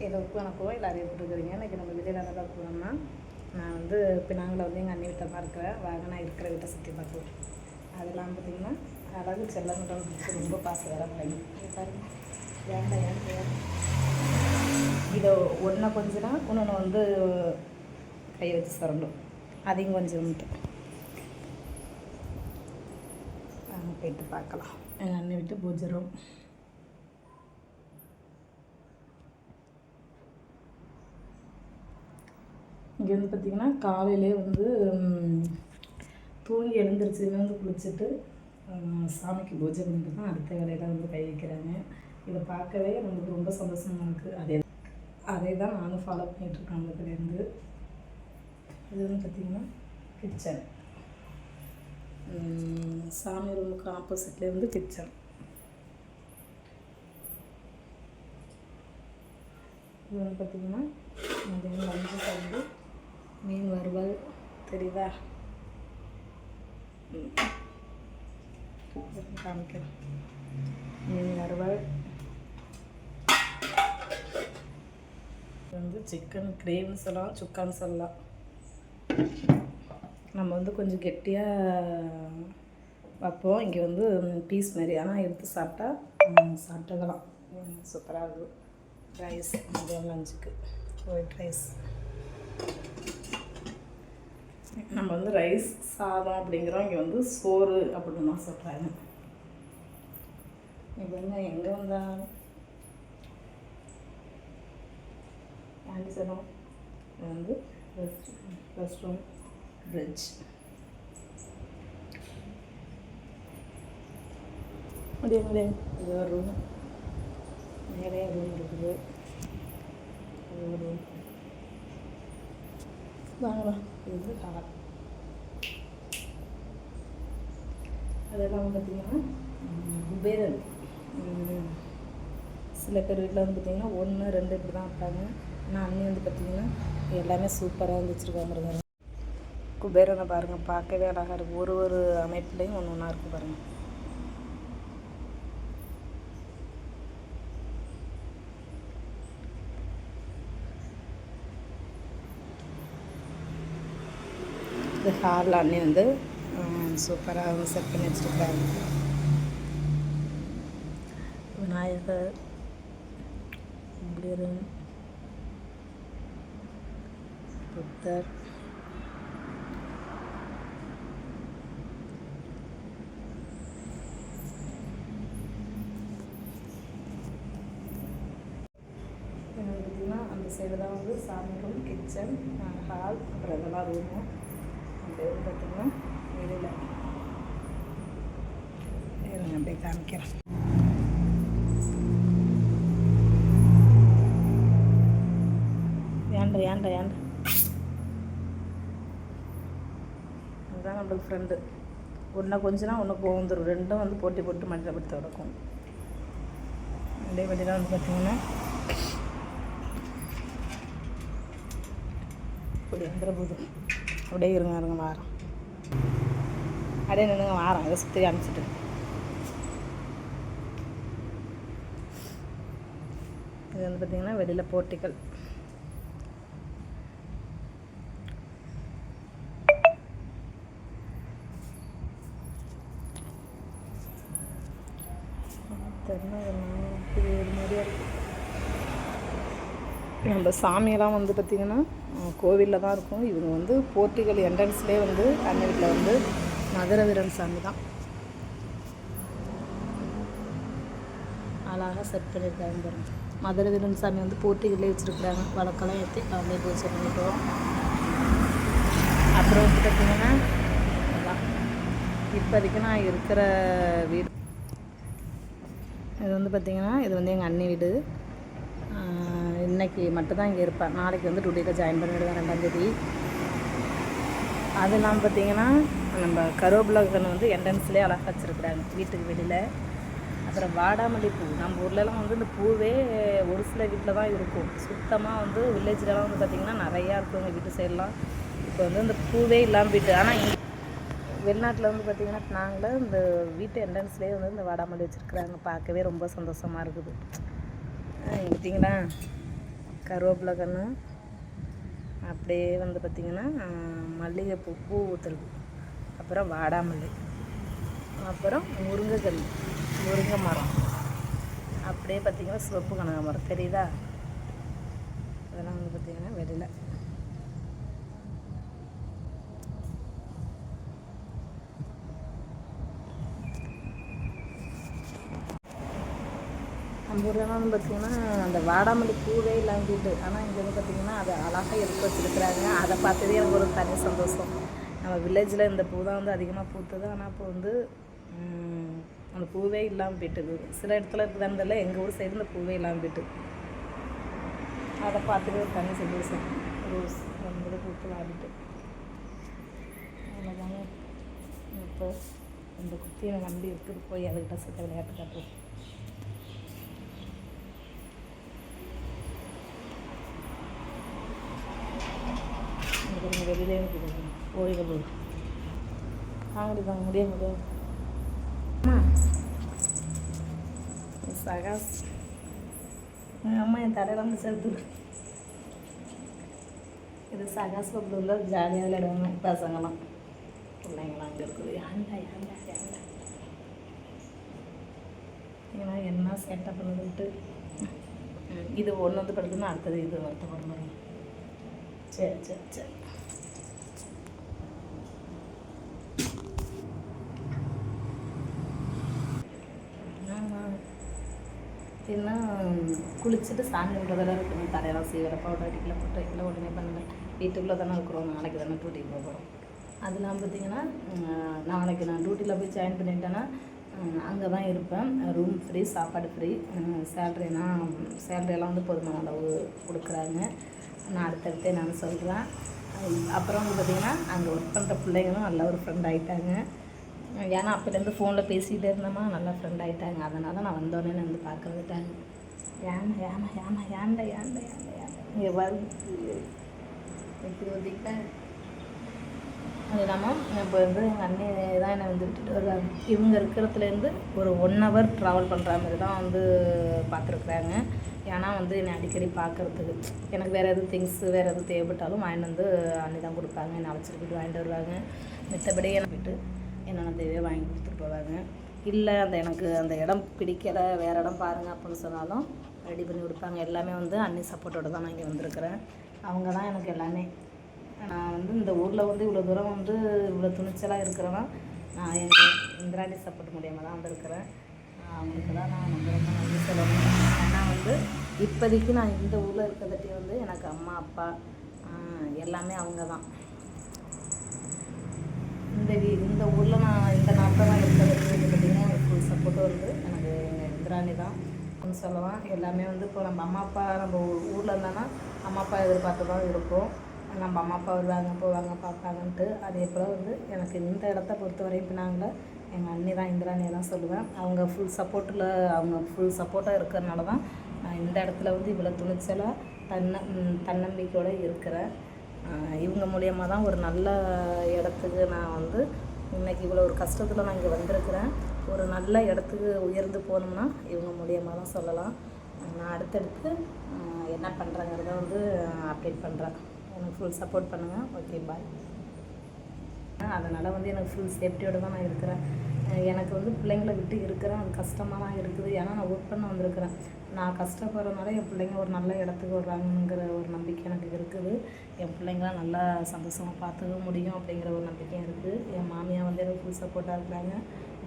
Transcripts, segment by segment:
எல்லோருக்கும் வணக்கம். எல்லோரும் எப்படிருக்கிறீங்க? இன்றைக்கி நம்ம வீட்டில் என்ன பார்க்க போனோம்னா, நான் வந்து பின்னாங்கில் வந்து எங்கள் அண்ணி வீட்டை தான் இருக்கிறேன். வாங்க நான் இருக்கிற வீட்டை சுற்றி பார்க்கலாம். அதெல்லாம் பார்த்திங்கன்னா அழகு செல்லங்கட்டம் ரொம்ப பாசம் வேற பிள்ளைங்க பாருங்கள். வேண்டாம் ஏன் இதை ஒன்றை கொஞ்சம்னா இன்னொன்று வந்து கையை வச்சு சுரண்டும். அதையும் கொஞ்சம் போயிட்டு பார்க்கலாம். எங்கள் அண்ணி வீட்டு பூஜை ரூம். இங்கே வந்து பார்த்திங்கன்னா காலையிலே வந்து தூங்கி எழுந்திரிச்சுன்னு வந்து குளிச்சுட்டு சாமிக்கு பூஜை பண்ணிட்டு தான் அடுத்த வேலையில் வந்து கை வைக்கிறாங்க. இதை பார்க்கவே நமக்கு ரொம்ப சந்தோஷமாக இருக்குது. அதே தான் நானும் ஃபாலோ பண்ணிகிட்ருக்கேன் அதுலேருந்து. இது வந்து பார்த்திங்கன்னா கிச்சன், சாமி ரூமுக்கு ஆப்போசிட்லேயே வந்து கிச்சன். இது வந்து பார்த்திங்கன்னா மதியம் லஞ்சுக்கு வந்து மீன் வறுவல் தெரியுதா காமிக்கிறேன். மீன் வறுவல் வந்து சிக்கன் கிரேவின்னு சொல்லலாம், சுக்கான்னு சொல்லலாம். நம்ம வந்து கொஞ்சம் கெட்டியாக வைப்போம். இங்கே வந்து பீஸ் மாரி, ஆனால் எடுத்து சாப்பிட்டா சாப்பிட்டுக்கலாம். சூப்பராக இருக்கும். ரைஸ் மதியம் லஞ்சுக்கு ஒயிட் ரைஸ். நம்ம வந்து ரைஸ் சாதம் அப்படிங்கிறோம், இங்கே வந்து சோறு அப்படின்னு தான் சொல்கிறாங்க. இப்போ வந்து எங்கே வந்தால் ஆன்சரும் இது வந்து ரெஸ்ட் ரூம், பிரிட்ஜ். முடியும் இது ஒரு ரூம், நிறைய ரூம் இருக்குது. அது ரூம் வாங்கலாம். இது வந்து ஹால். அதெல்லாம் வந்து பார்த்திங்கன்னா குபேரன். சில பேர் வீட்டில் வந்து பார்த்திங்கன்னா 1 2 இப்படி தான் வைப்பாங்க. ஆனால் அண்ணி வந்து பார்த்திங்கன்னா எல்லாமே சூப்பராக வந்து வச்சுருக்காங்க. குபேரனை பாருங்கள், பார்க்கவே அழகாக இருக்குது. ஒரு அமைப்புலேயும் ஒன்று ஒன்றா இருக்குது பாருங்கள். இது ஹாலில் அண்ணி வந்து சூப்பராக செட் பண்ணி வச்சுருக்காங்க. விநாயகர், முருகன், புத்தர், பார்த்திங்கன்னா அந்த சைடு தான் வந்து சாமி ரூம், கிச்சன், ஹால், அப்புறம் இதெல்லாம் ரூமும். அப்படியே பார்த்திங்கன்னா வெளியில் இருங்க அப்படியே காமிக்கிறேன். ஏன்டா அதுதான் நம்மளுக்கு ஃப்ரெண்டு. ஒன்றை கொஞ்சம்னா ஒன்று போந்துடும். ரெண்டும் வந்து போட்டி போட்டு மடியில் படுத்து கிடக்கும். அப்படியே வெளியில் வந்து பார்த்திங்கன்னா அப்படி வந்துட போகுது. அப்படியே இருங்க வாரம், அப்படியே நின்றுங்க வாரம். இதை சுற்றி அனுப்பிச்சிட்டு இது வந்து பார்த்திங்கன்னா வெளியில் போர்ட்டிக்கல். நம்ம சாமியெல்லாம் வந்து பார்த்திங்கன்னா கோவிலில் தான் இருக்கும். இவங்க வந்து போர்ட்டிக்கல் என்ட்ரன்ஸ்லேயே வந்து அண்ணன் வீட்டில் வந்து மதுரை வீரன் சாமி தான் அழகாக செட் பண்ணியிருக்காங்க பாருங்க. மதுரை வீரன் சாமி வந்து போர்ட்டிக்கல்லே வச்சுருக்குறாங்க. வழக்கெல்லாம் ஏற்றி அப்படியே பூஜை பண்ணிட்டோம். அப்புறம் வந்து பார்த்திங்கன்னா இப்போதைக்கு நான் இருக்கிற வீடு இது வந்து பார்த்திங்கன்னா இது வந்து எங்கள் அண்ணி வீடு. இன்றைக்கி மட்டும்தான் இங்கே இருப்பேன். நாளைக்கு வந்து டியூட்டியில் ஜாயின் பண்ணிவிடுவேன் 2ஆம் தேதி. அது இல்லாமல் பார்த்திங்கன்னா நம்ம கருவேப்பிலக்கன்று வந்து என்ட்ரன்ஸ்லேயே அழகாக வச்சுருக்குறாங்க வீட்டுக்கு வெளியில். அப்புறம் வாடாமல்லி பூ. நம்ம ஊர்லலாம் வந்து இந்த பூவே ஒரு சில வீட்டில் தான் இருக்கும். சுத்தமாக வந்து வில்லேஜ்லலாம் வந்து பார்த்திங்கன்னா நிறையா இருக்கும் எங்கள் வீட்டு சைடெலாம். இப்போ வந்து இந்த பூவே இல்லாமல் போயிட்டு. ஆனால் வெளிநாட்டில் வந்து பார்த்திங்கன்னா நாங்களே இந்த வீட்டு என்ட்ரன்ஸ்லேயே வந்து இந்த வாடாமல்லி வச்சுருக்குறாங்க. பார்க்கவே ரொம்ப சந்தோஷமாக இருக்குது. பார்த்தீங்களா கருவேப்பிலை கன்று, அப்படியே வந்து பார்த்திங்கன்னா மல்லிகைப்பூ பூ ஊற்றுறது, அப்புறம் வாடாமல்லி, அப்புறம் முருங்கை மரம், அப்படியே பார்த்திங்கன்னா சிவப்பு கனகாமரம் தெரியுதா? அதெல்லாம் வந்து பார்த்திங்கன்னா வெளியில் நம்ம ஊர்லலாம் வந்து பார்த்திங்கன்னா அந்த வாடாமல்லி பூவே இல்லாமல், ஆனால் இங்கே வந்து பார்த்திங்கன்னா அதை அழகாக எடுத்து வச்சுருக்குறாங்க. அதை பார்த்ததே எனக்கு ஒரு தனி சந்தோஷம். நம்ம வில்லேஜில் இந்த பூ தான் வந்து அதிகமாக பூத்துது, ஆனால் இப்போ வந்து அந்த பூவே இல்லாமல் போயிட்டுது. சில இடத்துல இருக்குதான்னு எங்கள் ஊர் சைடு இந்த பூவே இல்லாமல் போயிட்டு, அதை பார்த்துட்டு ஒரு தனி சந்தோஷம். ரோஸ் ரொம்ப பூத்து வாடிட்டு அவ்வளோதாங்க. இப்போ இந்த குத்தியை நம்பி எடுத்துகிட்டு போய் அதுக்கிட்ட சேர்த்த விளையாட்டு காட்டுவோம். வெளியிலே ஓடிக்க போகுது. வாங்கிட்டு முடியாது சகாஸ் அம்மா என் தலையில் வந்து சேர்த்து. இது சகாஸ் பக்கத்தில் ஜாலியாக விளையாடுவாங்க பசங்களாம், பிள்ளைங்களாம் அங்கே இருக்குது. ஏண்டா ஏன்னா என்ன சேட்டை பண்ணுதுன்ட்டு. இது ஒன்று வந்து படுத்துன்னா அடுத்தது இது வருத்தப்பட முடியும். சரி ஏன்னா குளிச்சுட்டு சாமி கும்பிட்றதெல்லாம் இருக்கணும். தலையெல்லாம் சீவிர பவுடர் அடிக்கல, பொட்டு வைக்கல, உடனே பண்ணல. வீட்டுக்குள்ளே தானே இருக்கிறோம், நாளைக்கு தானே டியூட்டிக்கு போக போகிறோம். அதெல்லாம் பார்த்திங்கன்னா நாளைக்கு நான் டியூட்டியில் போய் ஜாயின் பண்ணிட்டேன்னா அங்கே தான் இருப்பேன். ரூம் ஃப்ரீ, சாப்பாடு ஃப்ரீ, சேலரியெல்லாம் வந்து போதுமான அளவு கொடுக்குறாங்க. நான் அடுத்தடுத்தே நான் சொல்கிறேன். அப்புறம் வந்து பார்த்திங்கன்னா அங்கே ஒர்க் பண்ணுற பிள்ளைங்களும் நல்ல ஒரு ஃப்ரெண்ட் ஆகிட்டாங்க. ஏன்னா அப்போலேருந்து ஃபோனில் பேசிகிட்டே இருந்தோமா, நல்லா ஃப்ரெண்ட் ஆகிட்டாங்க. அதனால் நான் வந்தோடனே வந்து பார்க்க வந்துட்டாங்க. ஏண்டா இங்கே வருது எப்படி வந்துக்கிட்டேன். அது இல்லாமல் இப்போ வந்து எங்கள் அண்ணி தான் என்னை வந்து விட்டுட்டு வருவாங்க. இவங்க இருக்கிறதுலேருந்து ஒரு 1 hour ட்ராவல் பண்ணுற மாதிரி தான் வந்து பார்த்துருக்குறாங்க. ஏன்னா வந்து என்னை அடிக்கடி பார்க்குறதுக்கு எனக்கு வேறு எதுவும் திங்ஸு வேறு எதுவும் தேவைப்பட்டாலும் வாங்கிட்டு வந்து அண்ணி தான் கொடுப்பாங்க. என்னை அழைச்சிட்டு வாங்கிட்டு வருவாங்க. மித்தபடி என்னை போய்ட்டு என்னென்ன தேவையோ வாங்கி கொடுத்துட்டு போவாங்க. இல்லை எனக்கு அந்த இடம் பிடிக்கலை, வேறு இடம் பாருங்கள் அப்படின்னு சொன்னாலும் ரெடி பண்ணி கொடுப்பாங்க. எல்லாமே வந்து அண்ணி சப்போர்ட்டோடு தான் நான் இங்கே வந்திருக்கிறேன். அவங்க தான் எனக்கு எல்லாமே. நான் வந்து இந்த ஊரில் வந்து இவ்வளோ தூரம் வந்து இவ்வளோ துணிச்சலாக இருக்கிறேன்னா நான் எங்கள் இந்திராணி சப்போர்ட் மூலியமாக தான் வந்திருக்கிறேன். அவங்களுக்கு தான் நான் ரொம்ப நன்றி சொல்லணும். ஏன்னா வந்து இப்போதைக்கு நான் இந்த ஊரில் இருக்கிறதட்டி வந்து எனக்கு அம்மா அப்பா எல்லாமே அவங்க தான். இந்த ஊரில் நான் இந்த நாட்டில் தான் இருக்கிறதுக்கு பார்த்திங்கன்னா எனக்கு ஃபுல் சப்போர்ட்டும் வந்து எனக்கு எங்கள் இந்திராணி தான் சொல்லலாம். எல்லாமே வந்து இப்போ நம்ம அம்மா அப்பா நம்ம ஊரில் இருந்தாங்கன்னா அம்மா அப்பா எதிர்பார்த்து தான் இருப்போம். நம்ம அம்மா அப்பா வருவாங்க போவாங்க பார்ப்பாங்கன்ட்டு. அதே போல் வந்து எனக்கு இந்த இடத்த பொறுத்தவரையும் இப்போ நாங்கள் எங்கள் அண்ணி தான், இந்திராணியை தான் சொல்லுவேன். அவங்க ஃபுல் சப்போர்ட்டாக இருக்கிறதுனால தான் நான் இந்த இடத்துல வந்து இவ்வளோ துணிச்சலாக தன்னம்பிக்கையோடு இருக்கிறேன். இவங்க மூலியமாக தான் ஒரு நல்ல இடத்துக்கு நான் வந்து இன்றைக்கி இவ்வளோ ஒரு கஷ்டத்தில் நான் இங்கே வந்திருக்கிறேன். ஒரு நல்ல இடத்துக்கு உயர்ந்து போகணும்னா இவங்க மூலியமாக தான் சொல்லலாம். நான் அடுத்தடுத்து என்ன பண்ணுறேங்கிறத வந்து அப்டேட் பண்ணுறேன். எனக்கு ஃபுல் சப்போர்ட் பண்ணுங்கள். ஓகே, பாய். அதனால் வந்து எனக்கு ஃபுல் சேஃப்டியோடு தான் நான் இருக்கிறேன். எனக்கு வந்து பிள்ளைங்களை விட்டு இருக்கிறேன், அது கஷ்டமாக தான் இருக்குது. ஏன்னா நான் ஒர்க் பண்ண வந்திருக்கிறேன். நான் கஷ்டப்படுறதுனால என் பிள்ளைங்க ஒரு நல்ல இடத்துக்கு வர்றாங்கங்கிற ஒரு நம்பிக்கை எனக்கு இருக்குது. என் பிள்ளைங்களாம் நல்லா சந்தோஷமாக பார்த்துக்க முடியும் அப்படிங்கிற ஒரு நம்பிக்கையும் இருக்குது. என் மாமியார் வந்து எனக்கு ஃபுல் சப்போர்ட்டாக இருக்கிறாங்க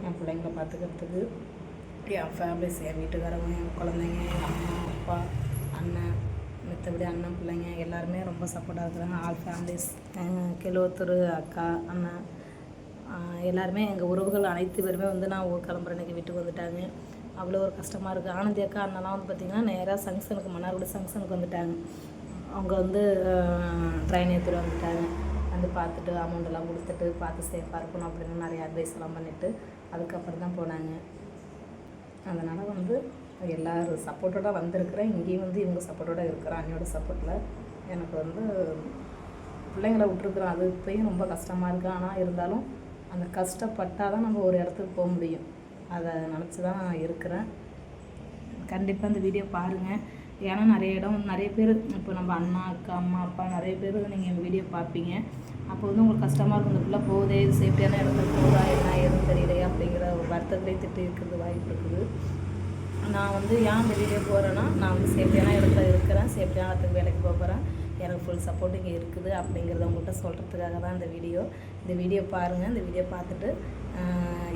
என் பிள்ளைங்களை பார்த்துக்கிறதுக்கு. என் ஃபேமிலிஸ், என் வீட்டுக்காரங்க, என் குழந்தைங்க, என் அம்மா அப்பா அண்ணன், மற்றபடி அண்ணன் பிள்ளைங்க எல்லாருமே ரொம்ப சப்போர்ட்டாக இருக்கிறாங்க. ஆல் ஃபேமிலிஸ், கிலோத்தூர் அக்கா அண்ணன் எல்லாருமே எங்கள் உறவுகள் அனைத்து பேருமே வந்து நான் கிளம்புற அன்றைக்கி வீட்டுக்கு வந்துட்டாங்க. அவ்வளோ ஒரு கஷ்டமாக இருக்குது. ஆனந்தி அக்கா அண்ணெல்லாம் வந்து பார்த்திங்கன்னா நேராக ஃபங்க்ஷனுக்கு மன்னார்குடி ஃபங்க்ஷனுக்கு வந்துட்டாங்க. அவங்க வந்து ட்ரெயின் ஏற்றிட்டு வந்துட்டாங்க. வந்து பார்த்துட்டு அமௌண்ட்டெல்லாம் கொடுத்துட்டு பார்த்து சேஃபாக இருக்கணும் அப்படின்னு நிறைய அட்வைஸ்லாம் பண்ணிவிட்டு அதுக்கப்புறம் தான் போனாங்க. அதனால் வந்து எல்லோரும் சப்போர்ட்டோடு வந்திருக்கிறேன். இங்கேயும் வந்து இவங்க சப்போர்ட்டோடு இருக்கிறேன். அண்ணியோட சப்போர்ட்டில் எனக்கு வந்து பிள்ளைங்களை விட்டுருக்குறோம். அது இப்போயும் ரொம்ப கஷ்டமாக இருக்குது. ஆனால் இருந்தாலும் அந்த கஷ்டப்பட்டால் தான் நம்ம ஒரு இடத்துக்கு போக முடியும். அதை நினச்சி தான் இருக்கிறேன். கண்டிப்பாக இந்த வீடியோ பாருங்கள். ஏன்னா நிறைய பேர் இப்போ நம்ம அண்ணா அக்கா அம்மா அப்பா நிறைய பேர் நீங்கள் எங்கள் வீடியோ பார்ப்பீங்க. அப்போ வந்து உங்களுக்கு கஷ்டமாக இருக்கும், இந்த பிள்ளை போதே இது சேஃப்டியான இடத்துல போதா என்ன எதுவும் தெரியலையே அப்படிங்கிற ஒரு வருத்தத்திலே திட்டு இருக்கிறது வாய்ப்பு இருக்குது. நான் வந்து ஏன் இந்த வீடியோ போகிறேன்னா, நான் வந்து சேஃப்டியான இடத்துல இருக்கிறேன், சேஃப்டியான இடத்துக்கு வேலைக்கு போகிறேன், எனக்கு ஃபுல் சப்போர்ட் இங்கே இருக்குது அப்படிங்கிறத உங்கள்கிட்ட சொல்கிறதுக்காக தான் இந்த வீடியோ பாருங்கள். இந்த வீடியோ பார்த்துட்டு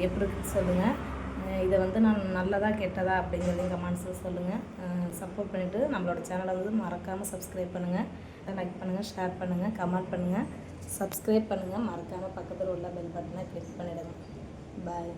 எப்படி இருக்குன்னு சொல்லுங்கள். இதை வந்து நான் நல்லதா கெட்டதா அப்படிங்கிறதையும் கமெண்ட்ஸில் சொல்லுங்கள். சப்போர்ட் பண்ணிவிட்டு நம்மளோட சேனலை வந்து மறக்காமல் சப்ஸ்கிரைப் பண்ணுங்கள், லைக் பண்ணுங்கள், ஷேர் பண்ணுங்கள், கமெண்ட் பண்ணுங்கள், சப்ஸ்கிரைப் பண்ணுங்கள். மறக்காமல் பக்கத்தில் உள்ள பெல் பட்டனை கிளிக் பண்ணிவிடுங்க. பாய்.